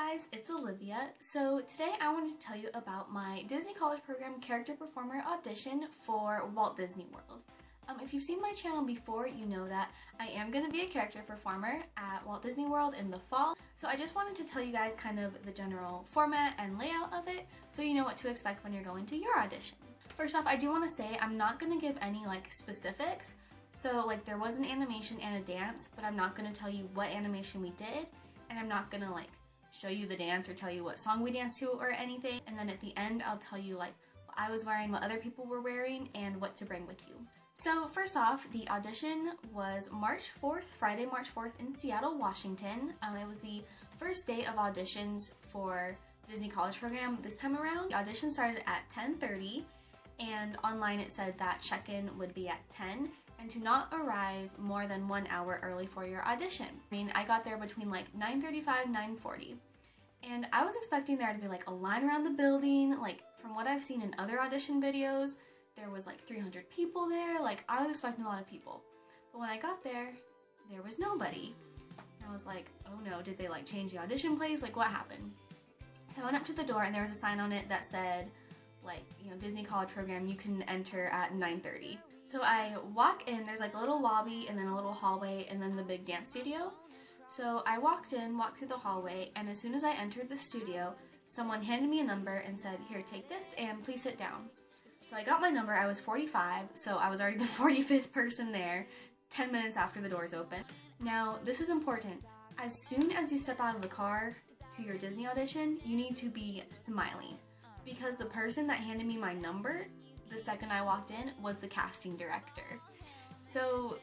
guys, it's Olivia. So today I wanted to tell you about my Disney College Program Character Performer audition for Walt Disney World. If you've seen my channel before, you know that I am going to be a character performer at Walt Disney World in the fall. So I just wanted to tell you guys kind of the general format and layout of it so you know what to expect when you're going to your audition. First off, I do want to say I'm not going to give any specifics. So there was an animation and a dance, but I'm not going to tell you what animation we did, and I'm not going to show you the dance or tell you what song we danced to or anything. And then at the end I'll tell you what I was wearing, what other people were wearing, and what to bring with you. So first off, the audition was March 4th, Friday, March 4th in Seattle, Washington. It was the first day of auditions for the Disney College Program this time around. The audition started at 10:30, and online it said that check-in would be at 10, and to not arrive more than 1 hour early for your audition. I got there between 9:35, 9:40. And I was expecting there to be a line around the building. From what I've seen in other audition videos, there was 300 people there. I was expecting a lot of people. But when I got there, there was nobody. And I was like, oh no, did they change the audition place? What happened? So I went up to the door and there was a sign on it that said, Disney College Program, you can enter at 9:30. So I walk in, there's a little lobby and then a little hallway and then the big dance studio. So I walked through the hallway, and as soon as I entered the studio, someone handed me a number and said, here, take this and please sit down. So I got my number, I was 45, so I was already the 45th person there, 10 minutes after the doors opened. Now, this is important. As soon as you step out of the car to your Disney audition, you need to be smiling. Because the person that handed me my number the second I walked in was the casting director. So,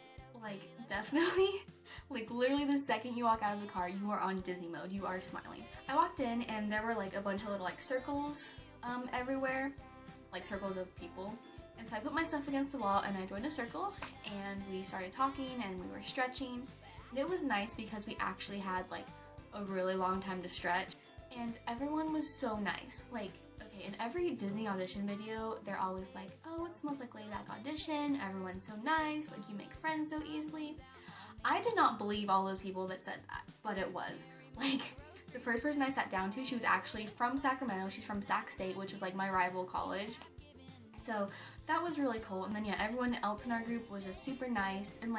definitely, literally the second you walk out of the car, you are on Disney mode. You are smiling. I walked in and there were a bunch of little circles everywhere, circles of people. And so I put my stuff against the wall and I joined a circle and we started talking and we were stretching. And it was nice because we actually had a really long time to stretch. And everyone was so nice. Okay, in every Disney audition video, they're always oh, it's the most laid back audition, everyone's so nice, you make friends so easily. I did not believe all those people that said that, but it was. The first person I sat down to, she was actually from Sacramento. She's from Sac State, which is my rival college. So that was really cool. And then yeah, everyone else in our group was just super nice. And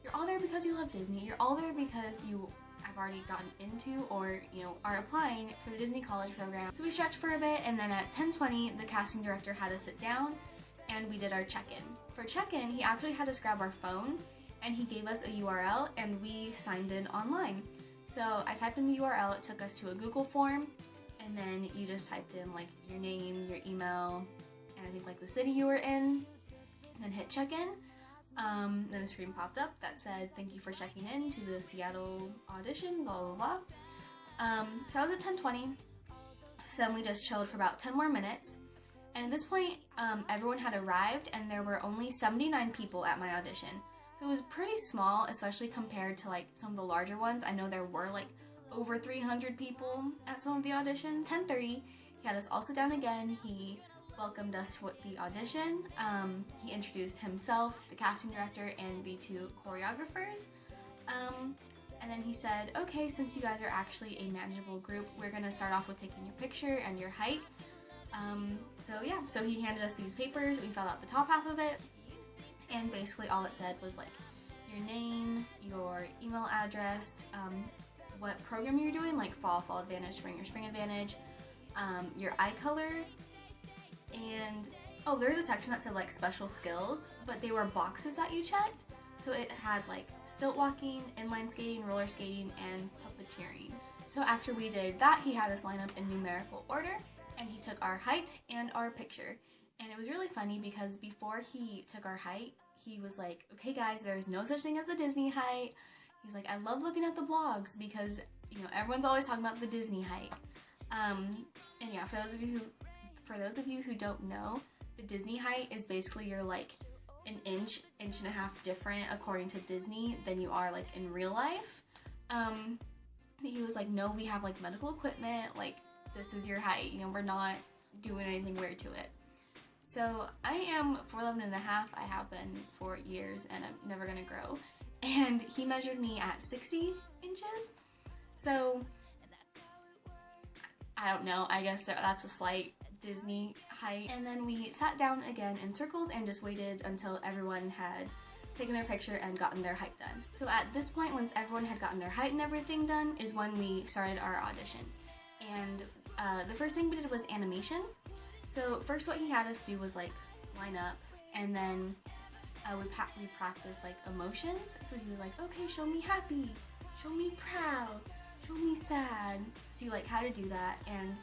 you're all there because you love Disney. You're all there because you have already gotten into or are applying for the Disney College Program. So we stretched for a bit, and then at 10:20 the casting director had us sit down and we did our check-in. For check-in, he actually had us grab our phones and he gave us a URL and we signed in online. So I typed in the URL, it took us to a Google form, and then you just typed in your name, your email, and I think the city you were in, then hit check-in. Then a screen popped up that said, thank you for checking in to the Seattle audition, blah, blah, blah. So I was at 10:20, so then we just chilled for about 10 more minutes. And at this point, everyone had arrived and there were only 79 people at my audition. So it was pretty small, especially compared to some of the larger ones. I know there were over 300 people at some of the auditions. 10:30, he had us all sit down again. He welcomed us to the audition. He introduced himself, the casting director, and the two choreographers. And then he said, okay, since you guys are actually a manageable group, we're going to start off with taking your picture and your height. So he handed us these papers. We filled out the top half of it. And basically all it said was your name, your email address, what program you're doing, fall advantage, spring or spring advantage, your eye color, and there's a section that said special skills, but they were boxes that you checked. So it had stilt walking, inline skating, roller skating, and puppeteering. So after we did that, he had us line up in numerical order and he took our height and our picture. And it was really funny because before he took our height, he was okay guys, there is no such thing as the Disney height. He's I love looking at the blogs because everyone's always talking about the Disney height. And yeah, for those of you who don't know, the Disney height is basically you're an inch and a half different according to Disney than you are in real life. He was no, we have medical equipment, this is your height, we're not doing anything weird to it. So I am 4'11 and a half. I have been for years and I'm never gonna grow. And he measured me at 60 inches. So I don't know, I guess that's a slight Disney height. And then we sat down again in circles and just waited until everyone had taken their picture and gotten their height done. So at this point, once everyone had gotten their height and everything done, is when we started our audition. And the first thing we did was animation. So first what he had us do was like line up, and then we practiced like emotions. So he was like, okay, show me happy, show me proud, show me sad. So you like how to do that, and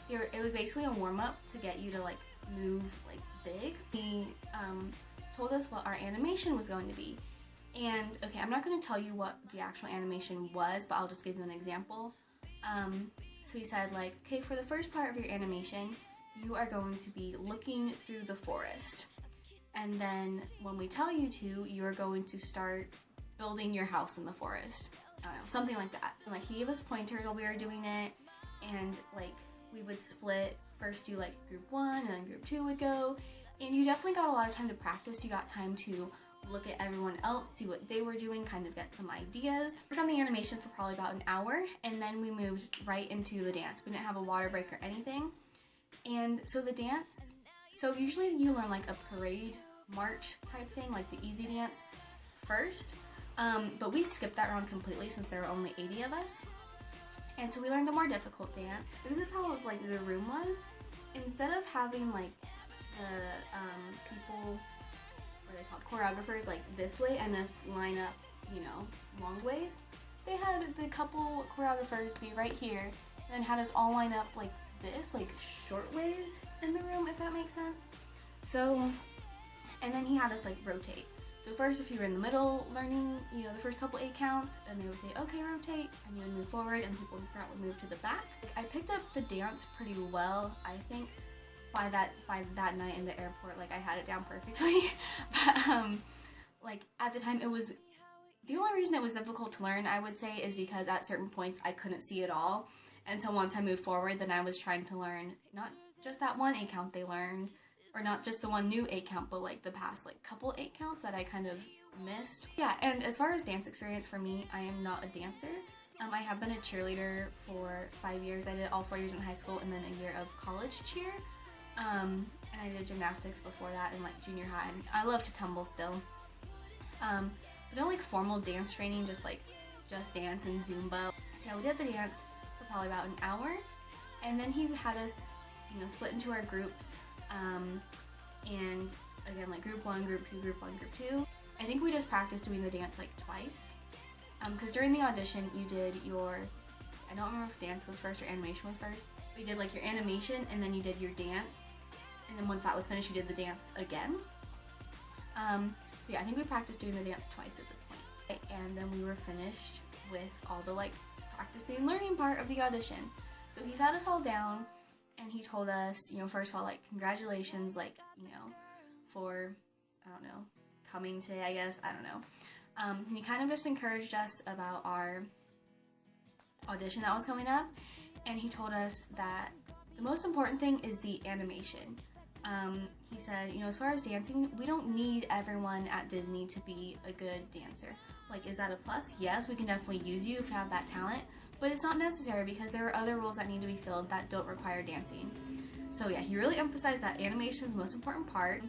it was basically a warm-up to get you to like move like big. He told us what our animation was going to be. And okay, I'm not going to tell you what the actual animation was, but I'll just give you an example. So he said like, okay, for the first part of your animation, you are going to be looking through the forest. And then when we tell you to, you are going to start building your house in the forest. I don't know, something like that. And like he gave us pointers while we were doing it, and like we would split, first do like group 1 and then group 2 would go. And you definitely got a lot of time to practice. You got time to look at everyone else, see what they were doing, kind of get some ideas. We worked on the animation for probably about an hour, and then we moved right into the dance. We didn't have a water break or anything. And so the dance, so usually you learn like a parade march type thing, like the easy dance first, but we skipped that round completely since there were only 80 of us. And so we learned the more difficult dance. This is how like the room was. Instead of having like the people, what are they called, choreographers, like this way and us line up, you know, long ways, they had the couple choreographers be right here and then had us all line up like this, like short ways in the room, if that makes sense. So, and then he had us like rotate. So first, if you were in the middle learning, you know, the first couple 8 counts, and they would say, okay, rotate, and you would move forward, and people in front would move to the back. I picked up the dance pretty well, I think. By that night in the airport, like I had it down perfectly. But like at the time, it was the only reason it was difficult to learn, I would say, is because at certain points I couldn't see it all. And so once I moved forward, then I was trying to learn not just that one 8 count they learned, or not just the one new 8 count, but like the past like couple 8 counts that I kind of missed. Yeah, and as far as dance experience for me, I am not a dancer. I have been a cheerleader for 5 years. I did all 4 years in high school and then a year of college cheer. And I did gymnastics before that in like junior high, and I love to tumble still. But no like formal dance training, just like Just Dance and Zumba. So yeah, we did the dance for probably about an hour, and then he had us, you know, split into our groups, and again like group 1, group 2, group 1, group 2. I think we just practiced doing the dance like twice, because during the audition you did your, I don't remember if dance was first or animation was first. We did like your animation, and then you did your dance, and then once that was finished you did the dance again. So yeah, I think we practiced doing the dance twice at this point. And then we were finished with all the like practicing learning part of the audition. So he sat us all down and he told us, you know, first of all, like, congratulations, like, you know, for, I don't know, coming today, I guess, I don't know. And he kind of just encouraged us about our audition that was coming up. And he told us that the most important thing is the animation. He said, you know, as far as dancing, we don't need everyone at Disney to be a good dancer. Like, is that a plus? Yes, we can definitely use you if you have that talent, but it's not necessary because there are other roles that need to be filled that don't require dancing. So yeah, he really emphasized that animation is the most important part.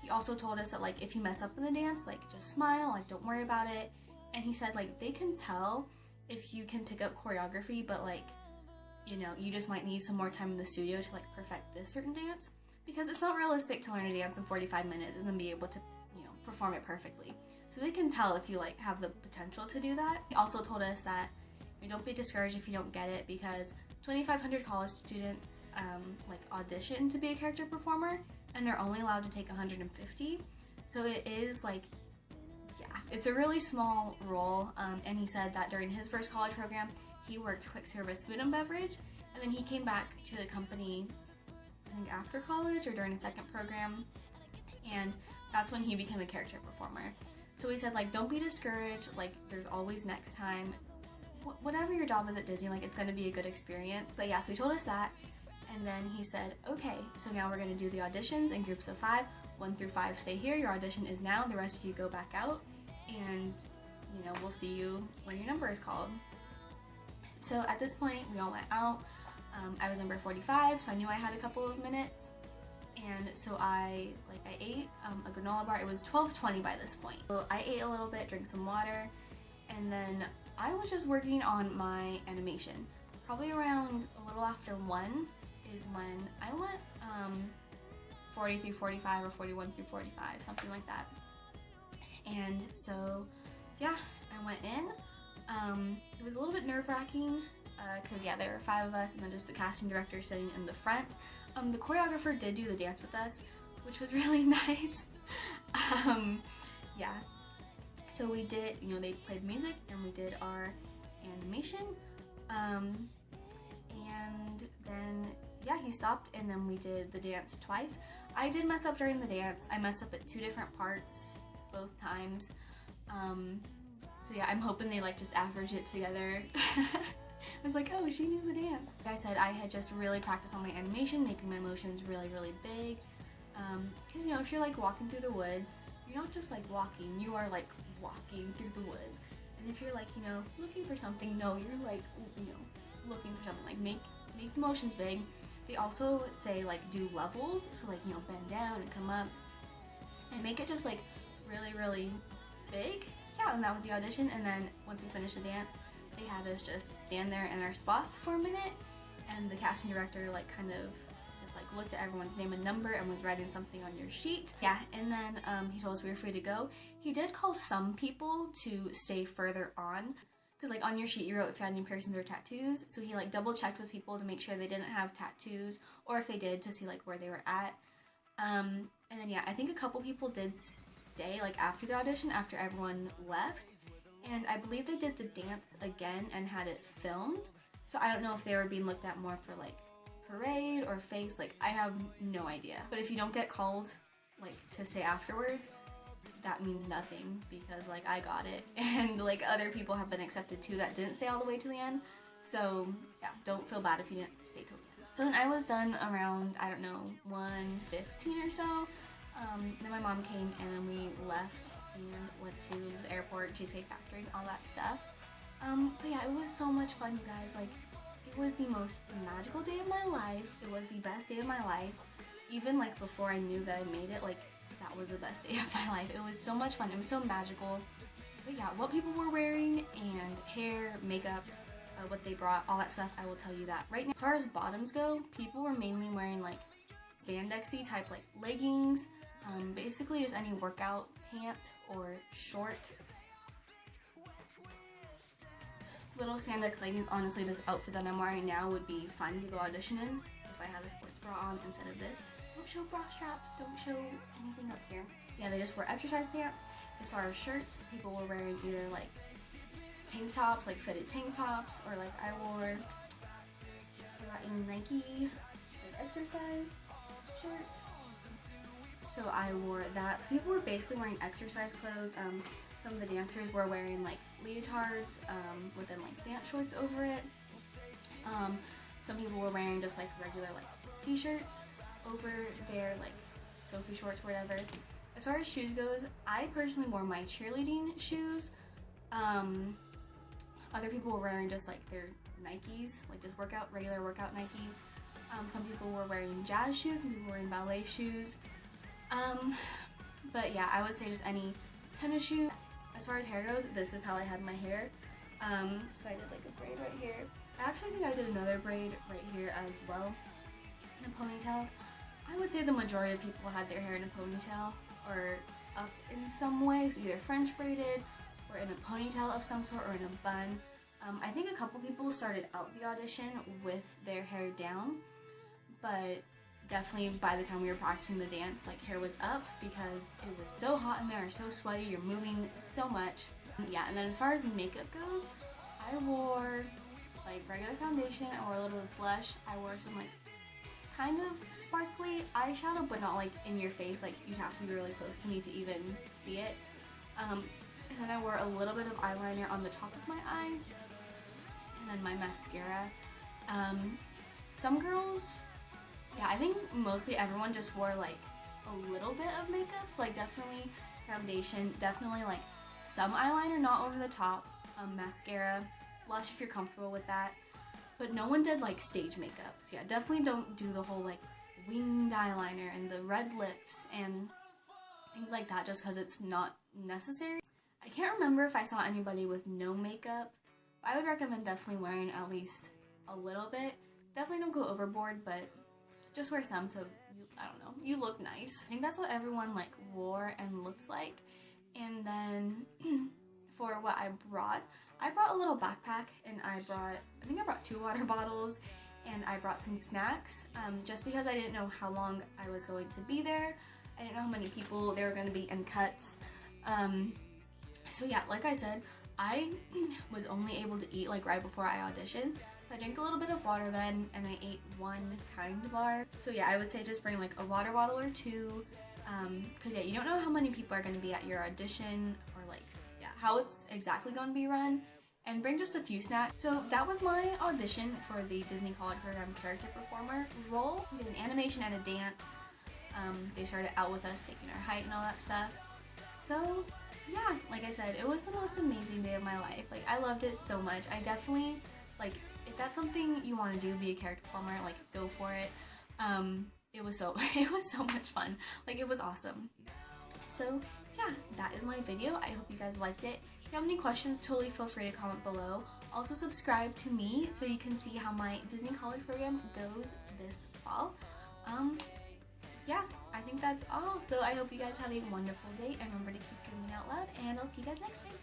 He also told us that, like, if you mess up in the dance, like, just smile, like, don't worry about it. And he said, like, they can tell if you can pick up choreography, but, like, you know, you just might need some more time in the studio to, like, perfect this certain dance. Because it's not realistic to learn a dance in 45 minutes and then be able to, you know, perform it perfectly. So they can tell if you, like, have the potential to do that. He also told us that, you know, don't be discouraged if you don't get it, because 2,500 college students, like, audition to be a character performer, and they're only allowed to take 150. So it is, like, yeah, it's a really small role. And he said that during his first college program, he worked quick service food and beverage, and then he came back to the company, I think after college or during a second program, and that's when he became a character performer. So he said, like, don't be discouraged, like, there's always next time. Whatever your job is at Disney, like, it's going to be a good experience. But yeah, so he told us that, and then he said, okay, so now we're going to do the auditions in groups of 5. 1 through 5 stay here, your audition is now, the rest of you go back out, and, you know, we'll see you when your number is called. So at this point, we all went out. I was number 45, so I knew I had a couple of minutes. And so I ate a granola bar. It was 12:20 by this point. So I ate a little bit, drank some water, and then I was just working on my animation. Probably around a little after 1 is when I went 40 through 45 or 41 through 45, something like that. And so yeah, I went in. It was a little bit nerve-wracking because yeah, there were 5 of us and then just the casting director sitting in the front. The choreographer did do the dance with us, which was really nice. Yeah, so we did, you know, they played music and we did our animation, and then yeah, he stopped and then we did the dance twice. I did mess up during the dance. I messed up at 2 different parts both times. So yeah, I'm hoping they like just average it together. I was like, oh, she knew the dance. Like I said, I had just really practiced on my animation, making my motions really, really big. Because, you know, if you're like walking through the woods, you're not just like walking, you are like walking through the woods. And if you're like, you know, looking for something, no, you're like, you know, looking for something. Like make the motions big. They also say like do levels, so like, you know, bend down and come up. And make it just like really, really big. Yeah, and that was the audition. And then once we finished the dance, they had us just stand there in our spots for a minute, and the casting director like kind of just like looked at everyone's name and number and was writing something on your sheet. Yeah, and then he told us we were free to go. He did call some people to stay further on, because like on your sheet you wrote if you had any piercings or tattoos, so he like double checked with people to make sure they didn't have tattoos, or if they did, to see like where they were at. And then yeah, I think a couple people did stay like after the audition, after everyone left. And I believe they did the dance again and had it filmed. So I don't know if they were being looked at more for like parade or face. Like, I have no idea. But if you don't get called like to stay afterwards, that means nothing, because like I got it. And like other people have been accepted too that didn't stay all the way to the end. So yeah, don't feel bad if you didn't stay till the end. So then I was done around, I don't know, 1:15 or so. Then my mom came and then we left and went to the airport, Cheesecake Factory, and all that stuff. But yeah, it was so much fun, you guys. Like, it was the most magical day of my life. It was the best day of my life. Even like before I knew that I made it, like that was the best day of my life. It was so much fun. It was so magical. But yeah, what people were wearing and hair, makeup, what they brought, all that stuff, I will tell you that right now. As far as bottoms go, people were mainly wearing like spandexy type like leggings, basically just any workout pant or short. Little spandex leggings. Honestly, this outfit that I'm wearing now would be fun to go audition in if I had a sports bra on instead of this. Don't show bra straps, don't show anything up here. Yeah, they just wore exercise pants. As far as shirts, people were wearing either like tank tops, like fitted tank tops, or like I wore a Nike exercise shirt. So I wore that. So people were basically wearing exercise clothes. Some of the dancers were wearing like leotards with then like dance shorts over it. Some people were wearing just like regular like t-shirts over their like Sophie shorts or whatever. As far as shoes goes, I personally wore my cheerleading shoes. Other people were wearing just like their Nikes, like just regular workout Nikes. Some people were wearing jazz shoes, some people were wearing ballet shoes. But yeah, I would say just any tennis shoe. As far as hair goes, this is how I had my hair. So I did like a braid right here. I actually think I did another braid right here as well, in a ponytail. I would say the majority of people had their hair in a ponytail or up in some way, so either French braided or in a ponytail of some sort or in a bun. I think a couple people started out the audition with their hair down, but definitely by the time we were practicing the dance, like hair was up because it was so hot in there, so sweaty, you're moving so much. Yeah, and then as far as makeup goes, I wore like regular foundation, I wore a little bit of blush, I wore some like kind of sparkly eyeshadow, but not like in your face, like you'd have to be really close to me to even see it. And then I wore a little bit of eyeliner on the top of my eye, and then my mascara. Some girls, yeah, I think mostly everyone just wore like a little bit of makeup, so like definitely foundation, definitely like some eyeliner, not over the top, mascara, blush if you're comfortable with that. but no one did like stage makeup. So yeah, definitely don't do the whole like winged eyeliner and the red lips and things like that just because it's not necessary. I can't remember if I saw anybody with no makeup. I would recommend definitely wearing at least a little bit. Definitely don't go overboard, but just wear some so I don't know, you look nice. I think that's what everyone like wore and looks like. And then for what I brought a little backpack, and I think I brought 2 water bottles, and I brought some snacks, just because I didn't know how long I was going to be there. I didn't know how many people there were going to be in cuts. So yeah, like I said, I was only able to eat like right before I auditioned. I drank a little bit of water then, and I ate 1 kind bar. So yeah, I would say just bring like a water bottle or 2, because yeah, you don't know how many people are going to be at your audition, or like, yeah, how it's exactly going to be run, and bring just a few snacks. So that was my audition for the Disney College Program character performer role. We did an animation and a dance. They started out with us taking our height and all that stuff. So yeah, like I said, it was the most amazing day of my life. Like, I loved it so much. I definitely, like, if that's something you want to do, be a character performer, like, go for it. It was so much fun. Like, it was awesome. So yeah, that is my video. I hope you guys liked it. If you have any questions, totally feel free to comment below. Also subscribe to me so you can see how my Disney College program goes this fall. Yeah, I think that's all. So I hope you guys have a wonderful day, and remember to keep dreaming out loud, and I'll see you guys next time.